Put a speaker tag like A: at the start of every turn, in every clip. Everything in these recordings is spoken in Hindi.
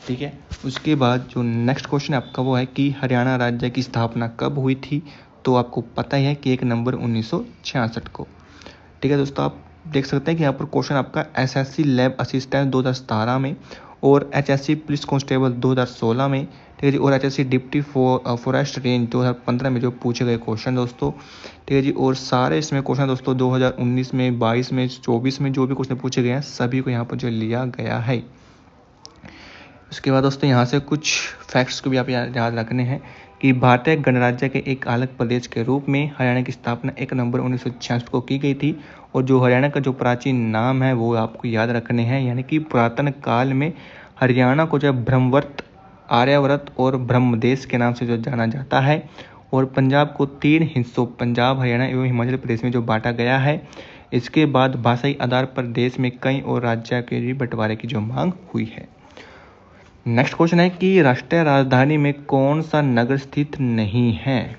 A: ठीक है। उसके बाद जो नेक्स्ट क्वेश्चन आपका वो है कि हरियाणा राज्य की स्थापना कब हुई थी, तो आपको पता ही है कि 1 नवंबर 1966 को। ठीक है दोस्तों, आप देख सकते हैं कि यहाँ पर क्वेश्चन आपका एसएससी लैब असिस्टेंट 2017 में और एचएससी पुलिस कांस्टेबल 2016 में, ठीक है जी, और एचएससी डिप्टी फॉरेस्ट रेंज 2015 में जो पूछे गए क्वेश्चन दोस्तों। ठीक है जी, और सारे इसमें क्वेश्चन दोस्तों 2019 में, 22 में, 24 में जो भी क्वेश्चन पूछे गए हैं सभी को यहाँ पर जो लिया गया है। उसके बाद दोस्तों यहाँ से कुछ फैक्ट्स को भी आप याद रखने हैं कि भारतीय गणराज्य के एक अलग प्रदेश के रूप में हरियाणा की स्थापना 1 नवंबर 1966 को की गई थी। और जो हरियाणा का जो प्राचीन नाम है वो आपको याद रखने हैं, यानी कि पुरातन काल में हरियाणा को जो ब्रह्मवर्त, आर्यावर्त और ब्रह्मदेश के नाम से जो जाना जाता है। और पंजाब को 3 हिस्सों पंजाब, हरियाणा एवं हिमाचल प्रदेश में जो बांटा गया है। इसके बाद भाषाई आधार पर देश में कई और राज्य के बंटवारे की जो मांग हुई है। नेक्स्ट क्वेश्चन है कि राष्ट्रीय राजधानी में कौन सा नगर स्थित नहीं है।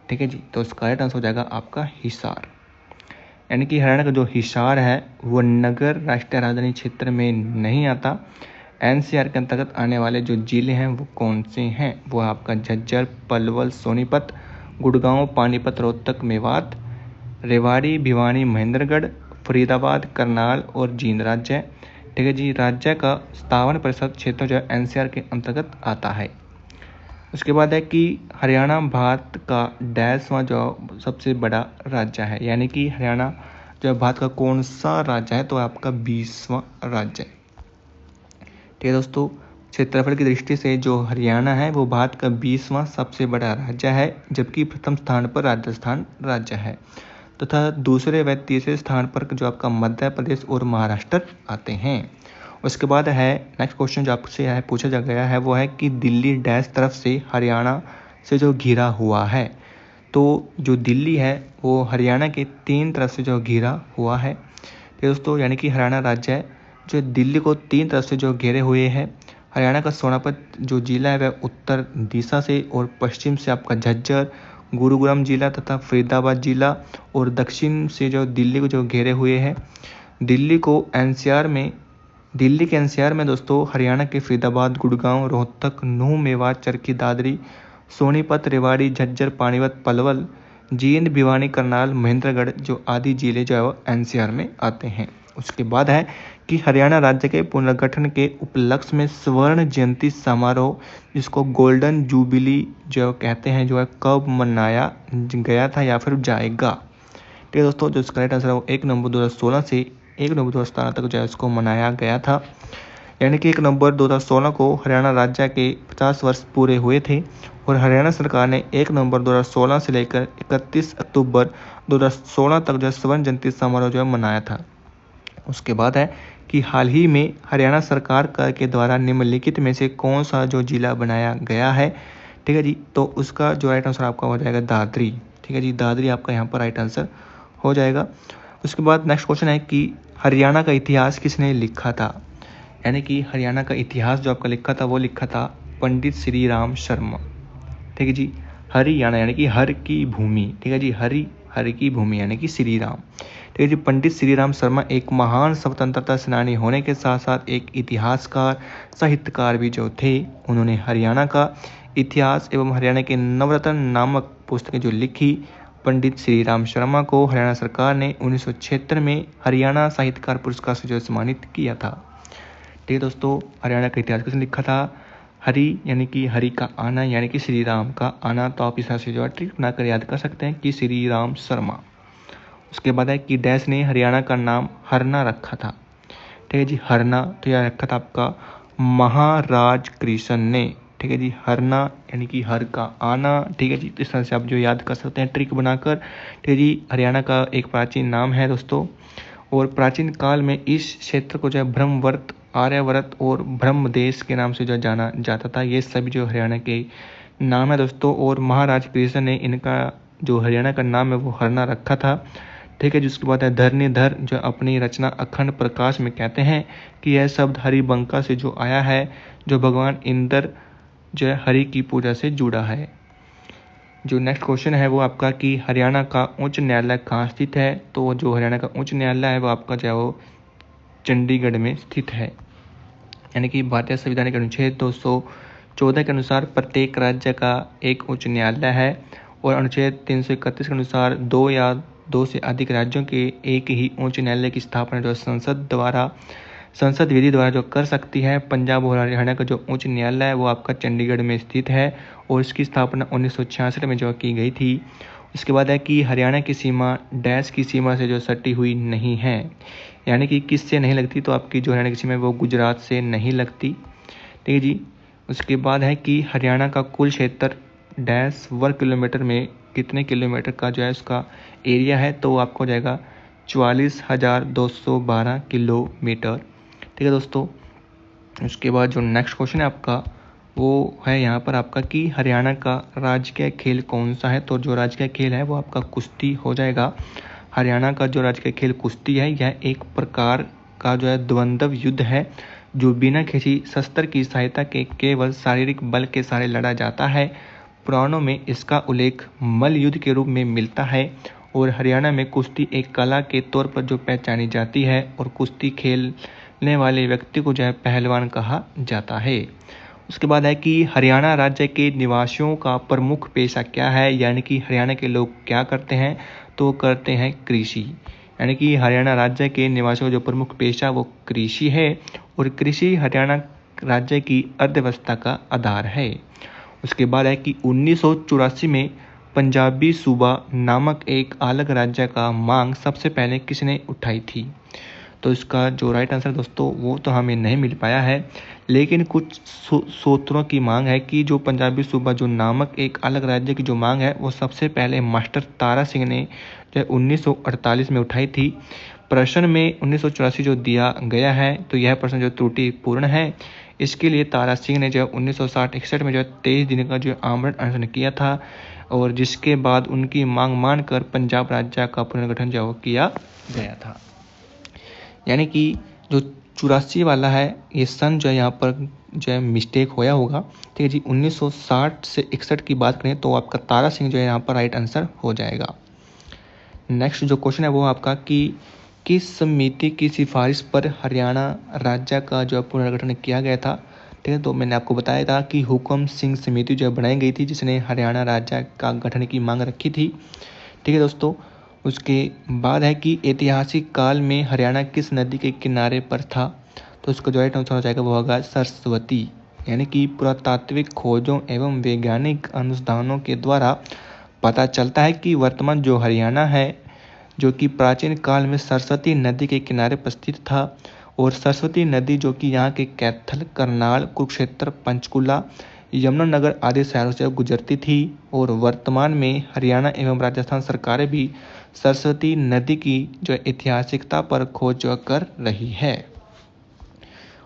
A: ठीक है जी, तो इसका राइट आंसर हो जाएगा आपका हिसार, यानी कि हरियाणा का जो हिसार है वो नगर राष्ट्रीय राजधानी क्षेत्र में नहीं आता। एनसीआर के अंतर्गत आने वाले जो जिले हैं वो कौन से हैं, वो आपका झज्जर, पलवल, सोनीपत, गुड़गांव, पानीपत, रोहतक, मेवात, रेवाड़ी, भिवानी, महेंद्रगढ़, फरीदाबाद, करनाल और जींद राज्य है। ठीक है जी, राज्य का 57% क्षेत्र जो है एनसीआर के अंतर्गत आता है। उसके बाद है कि हरियाणा भारत का डैशवां जो सबसे बड़ा राज्य है, यानी कि हरियाणा जो भारत का कौन सा राज्य है, तो आपका 20वां राज्य है। ठीक है दोस्तों, क्षेत्रफल की दृष्टि से जो हरियाणा है वो भारत का 20वां सबसे बड़ा राज्य है, जबकि प्रथम स्थान पर राजस्थान राज्य है तथा दूसरे व तीसरे स्थान पर जो आपका मध्य प्रदेश और महाराष्ट्र आते हैं। उसके बाद है नेक्स्ट क्वेश्चन जो आपसे है पूछा जा गया है वो है कि दिल्ली डैश तरफ से हरियाणा से जो घिरा हुआ है। तो जो दिल्ली है वो हरियाणा के 3 तरफ से जो घिरा हुआ है। तो दोस्तों यानी कि हरियाणा राज्य है जो दिल्ली को 3 तरफ से जो घेरे हुए है। हरियाणा का सोनीपत जो जिला है वह उत्तर दिशा से और पश्चिम से आपका झज्जर, गुरुग्राम जिला तथा फरीदाबाद जिला और दक्षिण से जो दिल्ली को जो घेरे हुए हैं। दिल्ली के एनसीआर में दोस्तों हरियाणा के फरीदाबाद, गुड़गांव, रोहतक, नूंह, मेवात, चरखी दादरी, सोनीपत, रेवाड़ी, झज्जर, पानीपत, पलवल, जींद, भिवानी, करनाल, महेंद्रगढ़ जो आदि जिले जो है वो एनसीआर में आते हैं। उसके बाद है कि हरियाणा राज्य के पुनर्गठन के उपलक्ष्य में स्वर्ण जयंती समारोह जिसको गोल्डन जुबिली जो कहते हैं जो है कब मनाया गया था या फिर जाएगा। ठीक है दोस्तों, जो इसका राइट आंसर है वो 1 नवंबर 2016 से 1 नवंबर 2017 तक जो है इसको मनाया गया था। यानी कि 1 नवंबर 2016 को हरियाणा राज्य के 50 वर्ष पूरे हुए थे और हरियाणा सरकार ने 1 नवंबर 2016 से लेकर 31 अक्टूबर 2016 तक जो स्वर्ण जयंती समारोह जो है मनाया था। उसके बाद है कि हाल ही में हरियाणा सरकार के द्वारा निम्नलिखित में से कौन सा जो जिला बनाया गया है। ठीक है जी, तो उसका जो राइट आंसर आपका हो जाएगा दादरी। ठीक है जी, दादरी आपका यहाँ पर राइट आंसर हो जाएगा। उसके बाद नेक्स्ट क्वेश्चन है कि हरियाणा का इतिहास किसने लिखा था। यानी कि हरियाणा का इतिहास जो आपका लिखा था वो लिखा था पंडित श्री राम शर्मा। ठीक है जी, हरियाणा यानी कि हर की भूमि। ठीक है जी, हर की भूमि यानी कि श्री राम। ठीक है जी, पंडित श्री राम शर्मा एक महान स्वतंत्रता सेनानी होने के साथ साथ एक इतिहासकार, साहित्यकार भी जो थे। उन्होंने हरियाणा का इतिहास एवं हरियाणा के नवरत्न नामक पुस्तकें जो लिखी। पंडित श्री राम शर्मा को हरियाणा सरकार ने 1976 में हरियाणा साहित्यकार पुरस्कार से जो सम्मानित किया था। ठीक है दोस्तों, हरियाणा का इतिहास किसने लिखा था। हरि यानी कि हरि का आना यानी कि श्री राम का आना, तो आप इस तरह से जो है ट्रिक बनाकर याद कर सकते हैं कि श्री राम शर्मा। उसके बाद है कि डैश ने हरियाणा का नाम हरना रखा था। ठीक है जी, हरना तो यह रखा था आपका महाराज कृष्ण ने। ठीक है जी, हरना यानी कि हर का आना। ठीक है जी, इस तरह से आप जो याद कर सकते हैं ट्रिक बनाकर। ठीक है जी, हरियाणा का एक प्राचीन नाम है दोस्तों। और प्राचीन काल में इस क्षेत्र को जो है ब्रह्मवर्त, आर्यावर्त और ब्रह्मदेश के नाम से जो जाना जाता था। ये सभी जो हरियाणा के नाम है दोस्तों। और महाराज कृष्ण ने इनका जो हरियाणा का नाम है वो हरना रखा था। ठीक है, जिसके बाद है धरणीधर जो अपनी रचना अखंड प्रकाश में कहते हैं कि यह शब्द हरिबंका से जो आया है, जो भगवान इंद्र जो है हरि की पूजा से जुड़ा है। जो नेक्स्ट क्वेश्चन है वो आपका कि हरियाणा का उच्च न्यायालय कहाँ स्थित है। तो जो हरियाणा का उच्च न्यायालय है वो आपका जो है वो चंडीगढ़ में स्थित है। यानी कि भारतीय संविधान के अनुच्छेद 214 के अनुसार प्रत्येक राज्य का एक उच्च न्यायालय है, और अनुच्छेद 331 के अनुसार 2 या 2 से अधिक राज्यों के एक ही उच्च न्यायालय की स्थापना जो संसद विधि द्वारा जो कर सकती है। पंजाब और हरियाणा का जो उच्च न्यायालय है वो आपका चंडीगढ़ में स्थित है, और इसकी स्थापना 1966 में जो की गई थी। इसके बाद है कि हरियाणा की सीमा डैश की सीमा से जो सटी हुई नहीं है, यानी कि किससे नहीं लगती, तो आपकी जो हरियाणा की सीमा है वो गुजरात से नहीं लगती। ठीक है जी। उसके बाद है कि हरियाणा का कुल क्षेत्र डैश वर्ग किलोमीटर में कितने किलोमीटर का जो है उसका एरिया है, तो आपको हो जाएगा 44,212 किलोमीटर। ठीक है दोस्तों। उसके बाद जो नेक्स्ट क्वेश्चन है आपका वो है यहाँ पर आपका कि हरियाणा का राजकीय खेल कौन सा है, तो जो राजकीय खेल है वो आपका कुश्ती हो जाएगा। हरियाणा का जो राजकीय खेल कुश्ती है, यह एक प्रकार का जो है द्वंद्व युद्ध है जो बिना किसी शस्त्र की सहायता के केवल शारीरिक बल के सहारे लड़ा जाता है। पुराणों में इसका उल्लेख मल्ल युद्ध के रूप में मिलता है, और हरियाणा में कुश्ती एक कला के तौर पर जो पहचानी जाती है, और कुश्ती खेलने वाले व्यक्ति को जो है पहलवान कहा जाता है। उसके बाद है कि हरियाणा राज्य के निवासियों का प्रमुख पेशा क्या है, यानी कि हरियाणा के लोग क्या करते हैं, तो करते हैं कृषि। यानी कि हरियाणा राज्य के निवासियों का जो प्रमुख पेशा वो कृषि है, और कृषि हरियाणा राज्य की अर्थव्यवस्था का आधार है। उसके बाद है कि 1984 में पंजाबी सूबा नामक एक अलग राज्य का मांग सबसे पहले किसने उठाई थी, तो इसका जो राइट आंसर दोस्तों वो तो हमें नहीं मिल पाया है, लेकिन कुछ सूत्रों की मांग है कि जो पंजाबी सूबा जो नामक एक अलग राज्य की जो मांग है वो सबसे पहले मास्टर तारा सिंह ने जो 1948 में उठाई थी। प्रश्न में 1984 जो दिया गया है, तो यह प्रश्न जो त्रुटिपूर्ण है। इसके लिए तारा सिंह ने जो 1960-61 में जो 23 दिन का जो आमरण अनशन किया था, और जिसके बाद उनकी मांग मानकर पंजाब राज्य का पुनर्गठन जो किया गया था। यानी कि जो 84 वाला है ये सन जो है यहाँ पर जो है मिस्टेक होया होगा। ठीक है जी। 1960 से 61 की बात करें तो आपका तारा सिंह जो है यहाँ पर राइट आंसर हो जाएगा। नेक्स्ट जो क्वेश्चन है वो आपका कि किस समिति की सिफारिश पर हरियाणा राज्य का जो है पुनर्गठन किया गया था। ठीक है, तो मैंने आपको बताया था कि हुकम सिंह समिति जो है बनाई गई थी, जिसने हरियाणा राज्य का गठन की मांग रखी थी। ठीक है दोस्तों। उसके बाद है कि ऐतिहासिक काल में हरियाणा किस नदी के किनारे पर था, तो उसका जो राइट आंसर हो जाएगा वो होगा सरस्वती। यानी कि पुरातात्विक खोजों एवं वैज्ञानिक अनुसंधानों के द्वारा पता चलता है कि वर्तमान जो हरियाणा है जो कि प्राचीन काल में सरस्वती नदी के किनारे पर स्थित था, और सरस्वती नदी जो कि यहाँ के कैथल, करनाल, कुरुक्षेत्र, पंचकुला, यमुनानगर आदि शहरों से गुजरती थी, और वर्तमान में हरियाणा एवं राजस्थान सरकारें भी सरस्वती नदी की जो ऐतिहासिकता पर खोज जो कर रही है।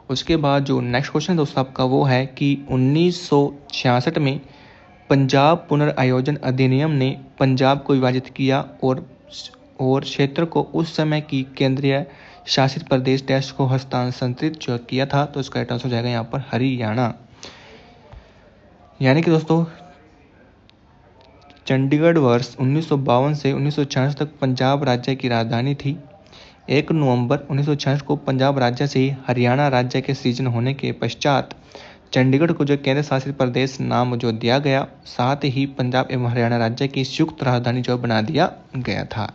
A: उसके बाद जो नेक्स्ट क्वेश्चन दोस्तों आपका वो है कि 1966 में पंजाब पुनर्आयोजन अधिनियम ने पंजाब को विभाजित किया, और क्षेत्र को उस समय की केंद्रीय शासित प्रदेश देश को हस्तांतरित जो किया था, तो इसका राइट आंसर हो जाएगा यहाँ पर हरियाणा। यानी कि दोस्तों चंडीगढ़ वर्ष 1952 से 1966 तक पंजाब राज्य की राजधानी थी। 1 नवंबर 1966 को पंजाब राज्य से हरियाणा राज्य के सृजन होने के पश्चात चंडीगढ़ को जो केंद्र शासित प्रदेश नाम जो दिया गया, साथ ही पंजाब एवं हरियाणा राज्य की संयुक्त राजधानी जो बना दिया गया था।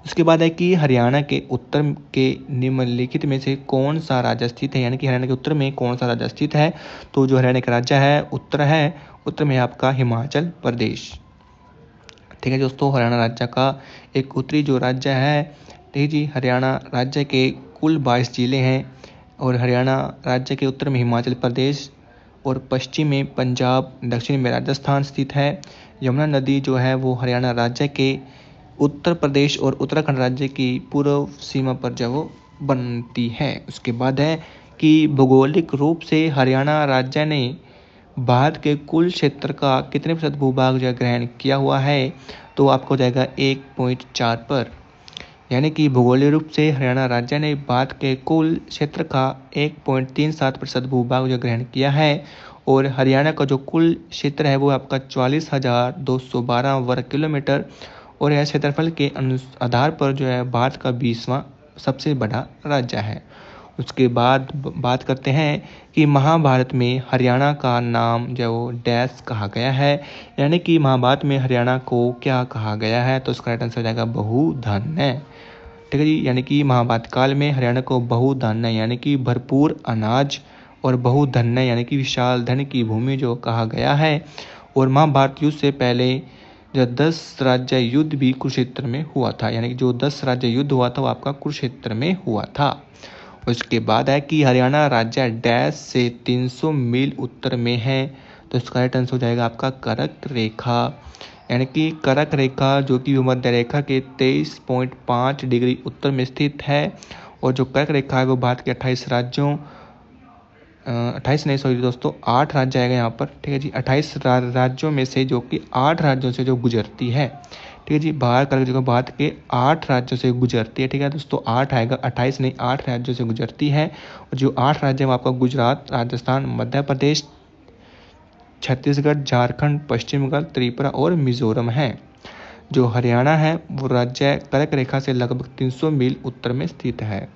A: उसके बाद है कि हरियाणा के उत्तर के निम्नलिखित में से कौन सा राज्य स्थित है, यानी कि हरियाणा के उत्तर में कौन सा राज्य स्थित है, तो जो हरियाणा का राज्य है उत्तर में आपका हिमाचल प्रदेश। ठीक है दोस्तों। हरियाणा राज्य का एक उत्तरी जो राज्य है, ठीक जी, हरियाणा राज्य के कुल 22 जिले हैं, और हरियाणा राज्य के उत्तर में हिमाचल प्रदेश, और पश्चिम में पंजाब, दक्षिण में राजस्थान स्थित है। यमुना नदी जो है वो हरियाणा राज्य के उत्तर प्रदेश और उत्तराखंड राज्य की पूर्व सीमा पर जो वो बनती है। उसके बाद है कि भौगोलिक रूप से हरियाणा राज्य ने भारत के कुल क्षेत्र का कितने प्रतिशत भूभाग जो ग्रहण किया हुआ है, तो आपको जाएगा 1.4 पर। यानी कि भौगोलिक रूप से हरियाणा राज्य ने भारत के कुल क्षेत्र का 1.37% भूभाग जो ग्रहण किया है, और हरियाणा का जो कुल क्षेत्र है वो आपका 44,212 वर्ग किलोमीटर, और यह क्षेत्रफल के आधार पर जो है भारत का 20वां सबसे बड़ा राज्य है। उसके बाद बात करते हैं कि महाभारत में हरियाणा का नाम जो डैश कहा गया है, यानी कि महाभारत में हरियाणा को क्या कहा गया है, तो इसका राइट आंसर हो जाएगा बहुधन्य। ठीक है जी, यानी कि महाभारत काल में हरियाणा को बहुधन्य यानी कि भरपूर अनाज और बहुधन्य यानी कि विशाल धन की भूमि जो कहा गया है। और महाभारत युद्ध से पहले जो 10 राज्य युद्ध भी कुरुक्षेत्र में हुआ था, यानी कि जो 10 राज्य युद्ध हुआ था वो आपका कुरुक्षेत्र में हुआ था। उसके बाद है कि हरियाणा राज्य डैश से 300 मील उत्तर में है, तो इसका राइट आंसर हो जाएगा आपका कर्क रेखा, यानी कि कर्क रेखा जो कि भूमध्य रेखा के 23.5 डिग्री उत्तर में स्थित है। और जो कर्क रेखा है वो भारत के 28 राज्यों 28 नहीं सॉरी दोस्तों 8 राज्य आएगा यहाँ पर। ठीक है जी, 28 राज्यों में से जो कि 8 राज्यों से जो गुजरती है। ठीक है जी, भारत के 8 राज्यों से गुजरती है। ठीक है दोस्तों, 8 आएगा, 28 नहीं 8 राज्यों से गुजरती है। और जो 8 राज्य है आपका गुजरात, राजस्थान, मध्य प्रदेश, छत्तीसगढ़, झारखंड, पश्चिम बंगाल, त्रिपुरा और मिजोरम है। जो हरियाणा है वो राज्य कर्क रेखा से लगभग 300 मील उत्तर में स्थित है।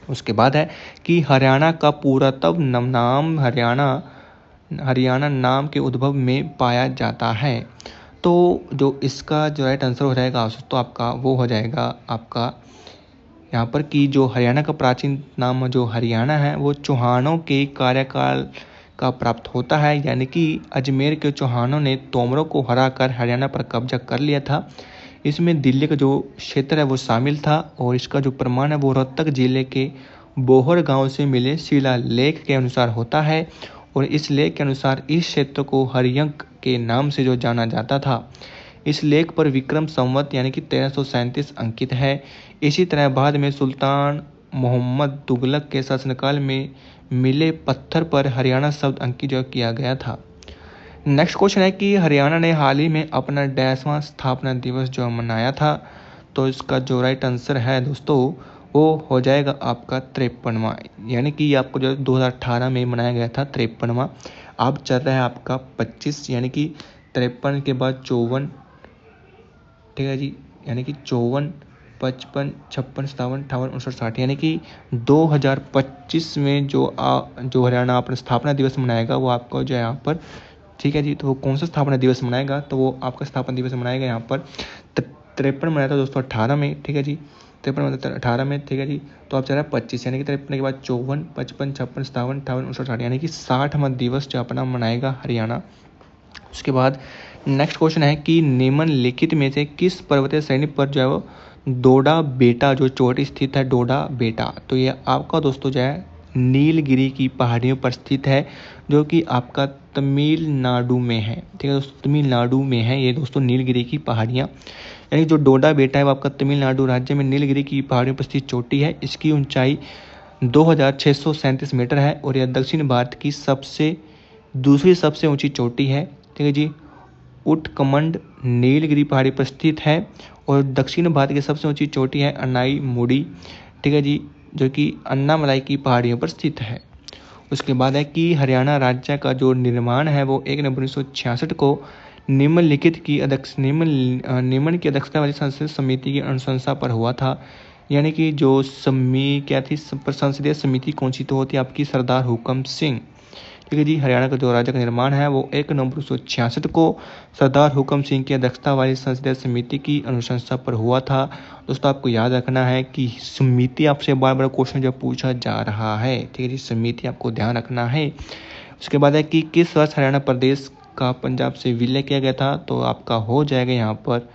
A: उसके बाद है कि हरियाणा का पुरातत्व नाम हरियाणा नाम के उद्भव में पाया जाता है। तो जो इसका जो राइट आंसर हो जाएगा तो आपका वो हो जाएगा आपका यहाँ पर कि जो हरियाणा का प्राचीन नाम जो हरियाणा है वो चौहानों के कार्यकाल का प्राप्त होता है, यानी कि अजमेर के चौहानों ने तोमरों को हराकर हरियाणा पर कब्जा कर लिया था। इसमें दिल्ली का जो क्षेत्र है वो शामिल था। और इसका जो प्रमाण है वो रोहतक जिले के बोहर गांव से मिले शिलालेख के अनुसार होता है। और इस लेख के अनुसार इस क्षेत्र को हरियंक के नाम से जो जाना जाता था। इस लेख पर विक्रम संवत यानी कि 1337 अंकित है। इसी तरह बाद में सुल्तान मोहम्मद तुगलक के शासनकाल में मिले पत्थर पर हरियाणा शब्द अंकित जो किया गया था। नेक्स्ट क्वेश्चन है कि हरियाणा ने हाल ही में अपना 10वां स्थापना दिवस जो मनाया था, तो इसका जो राइट आंसर है दोस्तों वो हो जाएगा आपका 53वां, यानी कि आपको जो 2018 में मनाया गया था 53वां। अब चल रहा है आपका 25, यानी कि 53 के बाद 54। ठीक है जी, यानी कि 54, 55, 56, 57, 58, 59, 60, यानी कि 2025 में जो हरियाणा अपना स्थापना दिवस मनाएगा वो आपको जो है यहाँ पर। ठीक है जी, तो वो कौन सा स्थापना दिवस मनाएगा, तो वो आपका स्थापना दिवस मनाएगा यहाँ पर 53 मनाया था दोस्तों 18 में। ठीक है जी, 53 18 में। ठीक है जी, तो आप चल रहा है 25, यानी कि 53 के बाद 54, 55, 56, 57, 58, 59, 60, यानी कि 60वां दिवस जो अपना मनाएगा हरियाणा। उसके बाद नेक्स्ट क्वेश्चन है कि निम्नलिखित में से किस पर्वतीय श्रेणी पर जो है वो डोडा बेटा जो चोटी स्थित है, डोडा बेटा, तो ये आपका दोस्तों जो है नीलगिरी की पहाड़ियों पर स्थित है, जो कि आपका तमिलनाडु में है। ठीक है दोस्तों, तमिलनाडु में है ये दोस्तों नीलगिरी की पहाड़ियाँ, यानी जो डोडा बेटा है वो आपका तमिलनाडु राज्य में नीलगिरी की पहाड़ियों पर स्थित चोटी है। इसकी ऊंचाई 2637 मीटर है और यह दक्षिण भारत की दूसरी सबसे ऊंची चोटी है। ठीक है जी, उटकमंड नीलगिरी पहाड़ी पर स्थित है। और दक्षिण भारत की सबसे ऊंची चोटी है अनाई मुड़ी। ठीक है जी, जो कि अन्नामलाई की पहाड़ियों पर स्थित है। उसके बाद है कि हरियाणा राज्य का जो निर्माण है वो 1 नवंबर 1966 को निम्नलिखित की निम्न की अध्यक्षता वाली संसदीय समिति की अनुशंसा पर हुआ था, यानी कि जो क्या थी संसदीय समिति कौन सी तो होती है आपकी सरदार हुकम सिंह। ठीक है जी, हरियाणा का जो राज्य का निर्माण है वो 1 नवंबर 1966 को सरदार हुकम सिंह की अध्यक्षता वाली संसदीय समिति की अनुशंसा पर हुआ था। दोस्तों आपको याद रखना है कि समिति आपसे बार बार क्वेश्चन जो पूछा जा रहा है। ठीक है जी, समिति आपको ध्यान रखना है। उसके बाद है कि किस वर्ष हरियाणा प्रदेश का पंजाब से विलय किया गया था, तो आपका हो जाएगा यहाँ पर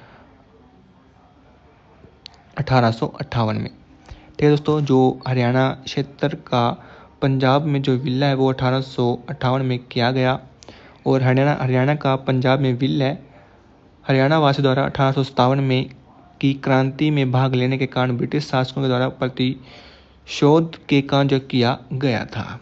A: 1858 में। ठीक है दोस्तों, जो हरियाणा क्षेत्र का पंजाब में जो विलय है वो 1858 में किया गया। और हरियाणा का पंजाब में विलय हरियाणा वासी द्वारा 1857 में की क्रांति में भाग लेने के कारण ब्रिटिश शासकों के द्वारा प्रतिशोध के कारण जो किया गया था।